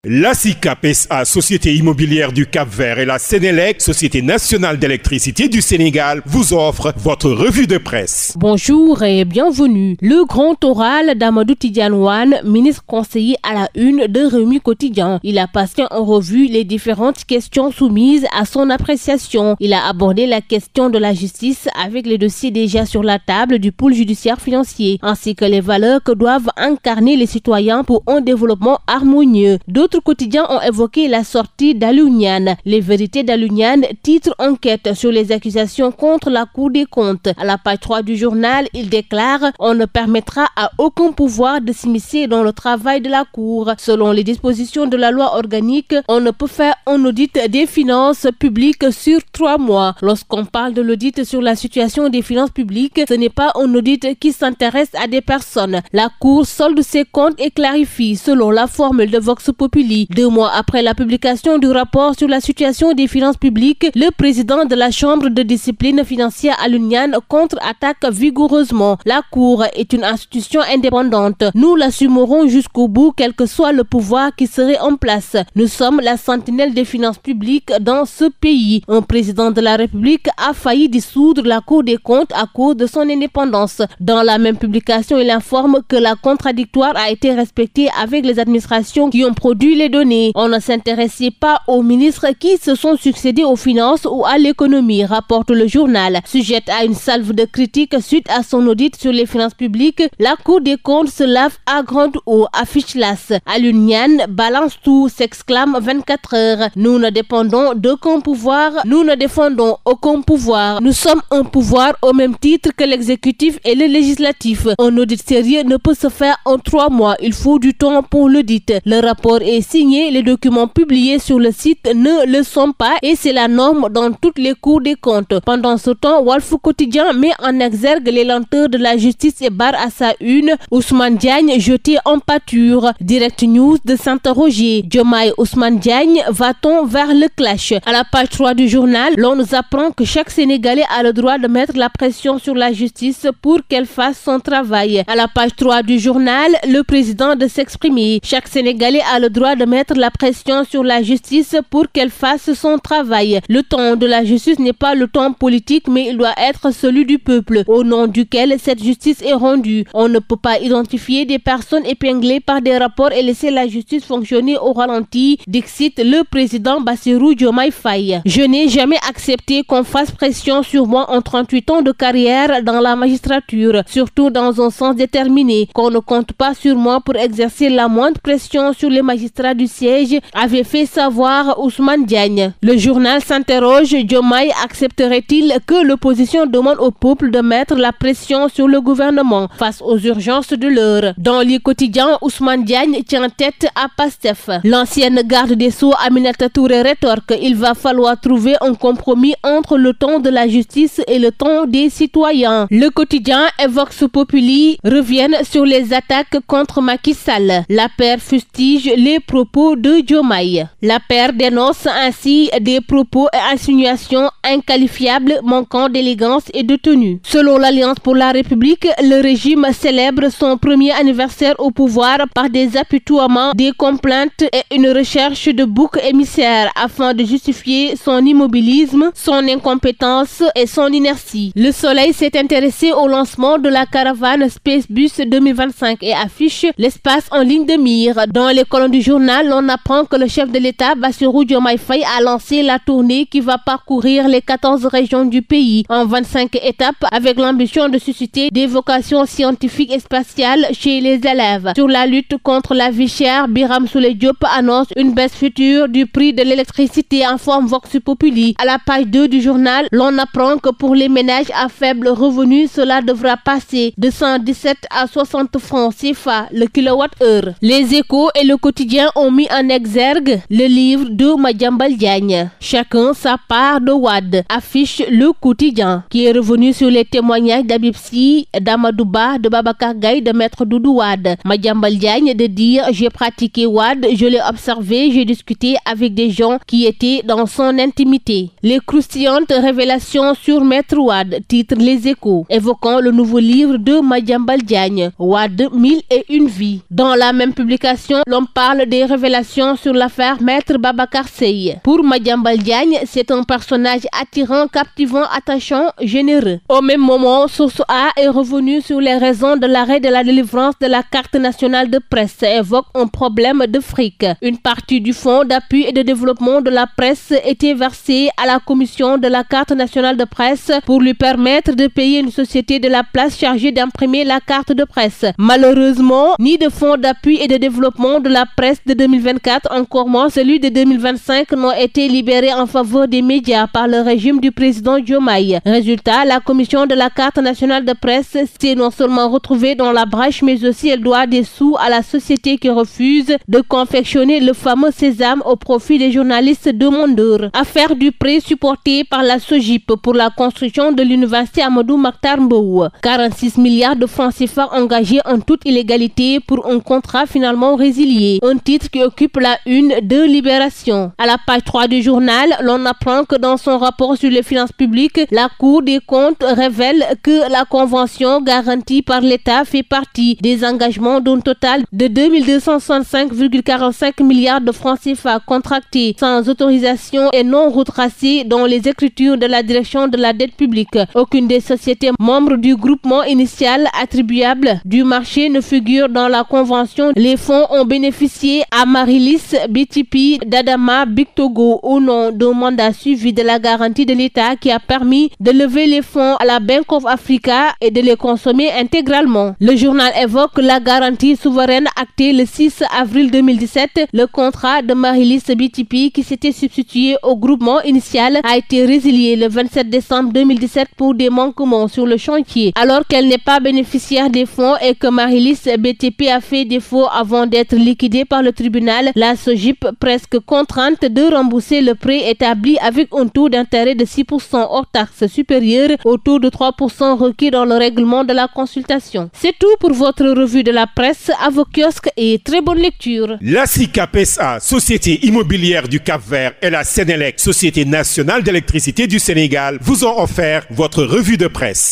La SICAP SA, Société immobilière du Cap-Vert, et la Sénélec, Société nationale d'électricité du Sénégal, vous offrent votre revue de presse. Bonjour et bienvenue. Le grand oral d'Amadou Tidiane Wane, ministre conseiller à la une de Rewmi Quotidien. Il a passé en revue les différentes questions soumises à son appréciation. Il a abordé la question de la justice avec les dossiers déjà sur la table du pôle judiciaire financier, ainsi que les valeurs que doivent incarner les citoyens pour un développement harmonieux. D'autres quotidiens ont évoqué la sortie d'Aliou Niane. Les vérités d'Aliou Niane titre enquête sur les accusations contre la Cour des comptes. À la page 3 du journal, il déclare « On ne permettra à aucun pouvoir de s'immiscer dans le travail de la Cour. Selon les dispositions de la loi organique, on ne peut faire un audit des finances publiques sur 3 mois. Lorsqu'on parle de l'audit sur la situation des finances publiques, ce n'est pas un audit qui s'intéresse à des personnes. La Cour solde ses comptes et clarifie selon la formule de Vox Populi. 2 mois après la publication du rapport sur la situation des finances publiques, le président de la Chambre de discipline financière Aliou Niane contre-attaque vigoureusement. La Cour est une institution indépendante. Nous l'assumerons jusqu'au bout, quel que soit le pouvoir qui serait en place. Nous sommes la sentinelle des finances publiques dans ce pays. Un président de la République a failli dissoudre la Cour des comptes à cause de son indépendance. Dans la même publication, il informe que la contradictoire a été respectée avec les administrations qui ont produit les données. On ne s'intéressait pas aux ministres qui se sont succédés aux finances ou à l'économie, rapporte le journal. Sujette à une salve de critiques suite à son audit sur les finances publiques, la Cour des comptes se lave à grande eau, affiche l'As. Aliou Niane balance tout, s'exclame 24 heures. Nous ne dépendons d'aucun pouvoir, nous ne défendons aucun pouvoir. Nous sommes un pouvoir au même titre que l'exécutif et le législatif. Un audit sérieux ne peut se faire en 3 mois. Il faut du temps pour l'audit. Le rapport est signé, les documents publiés sur le site ne le sont pas et c'est la norme dans toutes les cours des comptes. Pendant ce temps, Walf Quotidien met en exergue les lenteurs de la justice et barre à sa une Ousmane Diagne jeté en pâture. Direct News de s'interroger. Diomaye Ousmane Diagne, va-t-on vers le clash? À la page 3 du journal, l'on nous apprend que chaque Sénégalais a le droit de mettre la pression sur la justice pour qu'elle fasse son travail. À la page 3 du journal, le président de s'exprimer. Chaque Sénégalais a le droit de mettre la pression sur la justice pour qu'elle fasse son travail. Le temps de la justice n'est pas le temps politique, mais il doit être celui du peuple, au nom duquel cette justice est rendue. On ne peut pas identifier des personnes épinglées par des rapports et laisser la justice fonctionner au ralenti, dixit le président Bassirou Diomaye Faye. Je n'ai jamais accepté qu'on fasse pression sur moi en 38 ans de carrière dans la magistrature, surtout dans un sens déterminé, qu'on ne compte pas sur moi pour exercer la moindre pression sur les magistrats du siège, avait fait savoir Ousmane Diagne. Le journal s'interroge, Diomaye accepterait-il que l'opposition demande au peuple de mettre la pression sur le gouvernement face aux urgences de l'heure? Dans les quotidiens, Ousmane Diagne tient tête à Pastef. L'ancienne garde des Sceaux Aminata Touré rétorque, il va falloir trouver un compromis entre le temps de la justice et le temps des citoyens. Le quotidien et Vox Populi reviennent sur les attaques contre Macky Sall. La paire fustige les propos de Diomaye. La paire dénonce ainsi des propos et insinuations inqualifiables manquant d'élégance et de tenue. Selon l'Alliance pour la République, le régime célèbre son premier anniversaire au pouvoir par des apitoiements, des complaintes et une recherche de boucs émissaires afin de justifier son immobilisme, son incompétence et son inertie. Le Soleil s'est intéressé au lancement de la caravane Spacebus 2025 et affiche l'espace en ligne de mire. Dans les colonnes du journal, on apprend que le chef de l'État, Bassirou Diomaye Faye, a lancé la tournée qui va parcourir les 14 régions du pays en 25 étapes avec l'ambition de susciter des vocations scientifiques et spatiales chez les élèves. Sur la lutte contre la vie chère, Birame Souleye Diop annonce une baisse future du prix de l'électricité, informe Vox Populi. À la page 2 du journal, l'on apprend que pour les ménages à faible revenu, cela devra passer de 117 à 60 francs CFA le kilowatt-heure. Les Échos et le Quotidien ont mis en exergue le livre de Madiambal Diagne. Chacun sa part de Wade, affiche le Quotidien, qui est revenu sur les témoignages d'Habib Sy, d'Amadou Ba, de Babacar Gaye, de Maître Doudou Wade. Madiambal Diagne de dire « J'ai pratiqué Wade, je l'ai observé, j'ai discuté avec des gens qui étaient dans son intimité ». Les croustillantes révélations sur Maître Wade, titre Les Échos, évoquant le nouveau livre de Madiambal Diagne, Wade, 1001 vies. Dans la même publication, l'on parle des des révélations sur l'affaire Maître Babacar Seye. Pour Madiambal Diagne, c'est un personnage attirant, captivant, attachant, généreux. Au même moment, Source A est revenu sur les raisons de l'arrêt de la délivrance de la carte nationale de presse et évoque un problème de fric. Une partie du fonds d'appui et de développement de la presse était versée à la commission de la carte nationale de presse pour lui permettre de payer une société de la place chargée d'imprimer la carte de presse. Malheureusement, ni de fonds d'appui et de développement de la presse de 2024, encore moins celui de 2025, n'ont été libérés en faveur des médias par le régime du président Diomaye. Résultat, la commission de la carte nationale de presse s'est non seulement retrouvée dans la brèche, mais aussi elle doit des sous à la société qui refuse de confectionner le fameux sésame au profit des journalistes demandeurs. Affaire du prêt supporté par la SOGIP pour la construction de l'université Amadou Mahtar Mbow. 46 milliards de francs CFA engagés en toute illégalité pour un contrat finalement résilié. Un titre qui occupe la une de Libération. À la page 3 du journal, l'on apprend que dans son rapport sur les finances publiques, la Cour des comptes révèle que la convention garantie par l'État fait partie des engagements d'un total de 2265,45 milliards de francs CFA contractés sans autorisation et non retracés dans les écritures de la direction de la dette publique. Aucune des sociétés membres du groupement initial attribuable du marché ne figure dans la convention. Les fonds ont bénéficié à Marilis, BTP, d'Adama, Big Togo au nom d'un mandat suivi de la garantie de l'État qui a permis de lever les fonds à la Bank of Africa et de les consommer intégralement. Le journal évoque la garantie souveraine actée le 6 avril 2017. Le contrat de Marilis BTP qui s'était substitué au groupement initial a été résilié le 27 décembre 2017 pour des manquements sur le chantier. Alors qu'elle n'est pas bénéficiaire des fonds et que Marilis BTP a fait défaut avant d'être liquidée par le tribunal, la SOGIP, presque contrainte de rembourser le prêt établi avec un taux d'intérêt de 6% hors taxe supérieur au taux de 3% requis dans le règlement de la consultation. C'est tout pour votre revue de la presse. À vos kiosques et très bonne lecture. La SICAP SA, Société immobilière du Cap-Vert, et la Sénélec, Société nationale d'électricité du Sénégal, vous ont offert votre revue de presse.